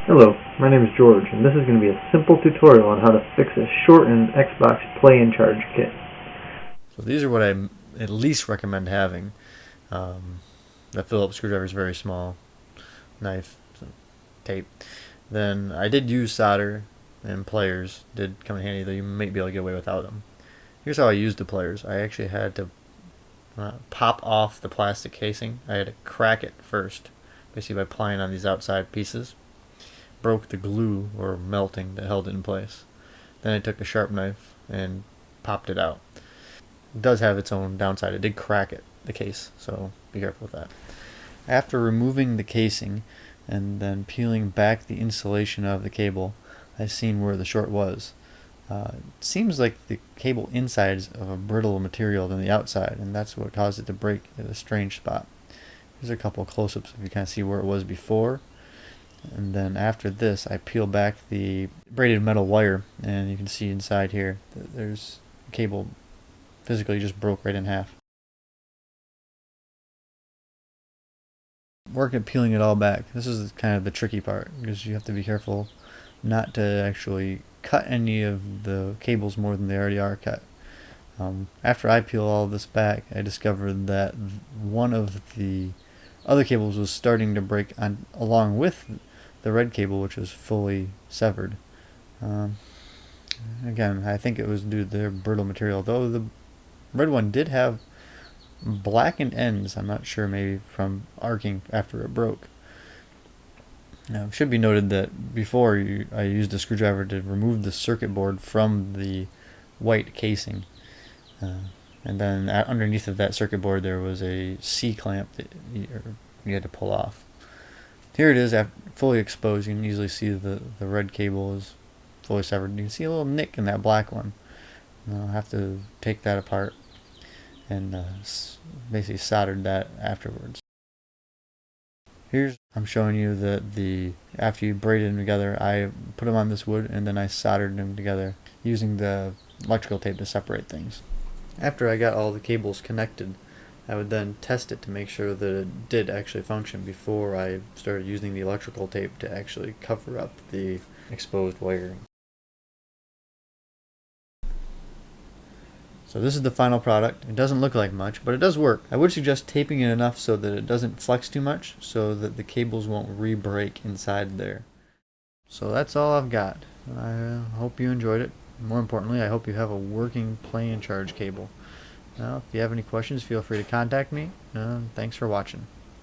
Hello, my name is George, and this is going to be a simple tutorial on how to fix a shortened Xbox Play and Charge kit. So these are what I at least recommend having. The Phillips screwdriver is very small, knife, tape. Then I did use solder, and pliers did come in handy, though you might be able to get away without them. Here's how I used the pliers. I actually had to pop off the plastic casing. I had to crack it first, basically by plying on these outside pieces. Broke the glue or melting that held it in place. Then I took a sharp knife and popped it out. It does have its own downside. It did crack it, the case, so be careful with that. After removing the casing and then peeling back the insulation of the cable, I seen where the short was. It seems like the cable inside is of a brittle material than the outside, and that's what caused it to break at a strange spot. Here's a couple close-ups if you kind of see where it was before. And then after this, I peel back the braided metal wire, and you can see inside here that there's a cable physically just broke right in half. Work at peeling it all back. This is kind of the tricky part, because you have to be careful not to actually cut any of the cables more than they already are cut. After I peel all this back, I discovered that one of the other cables was starting to break along with the red cable, which was fully severed. Again, I think it was due to their brittle material, though the red one did have blackened ends. I'm not sure, maybe from arcing after it broke. Now, it should be noted that before I used a screwdriver to remove the circuit board from the white casing. And then underneath of that circuit board there was a C-clamp that you had to pull off. Here it is, fully exposed. You can easily see the red cable is fully severed. You can see a little nick in that black one. I'll have to take that apart and basically soldered that afterwards. I'm showing you that after you braided them together, I put them on this wood and then I soldered them together using the electrical tape to separate things. After I got all the cables connected, I would then test it to make sure that it did actually function before I started using the electrical tape to actually cover up the exposed wiring. So this is the final product. It doesn't look like much, but it does work. I would suggest taping it enough so that it doesn't flex too much, so that the cables won't re-break inside there. So that's all I've got. I hope you enjoyed it. More importantly, I hope you have a working play and charge cable. Now, if you have any questions, feel free to contact me. Thanks for watching.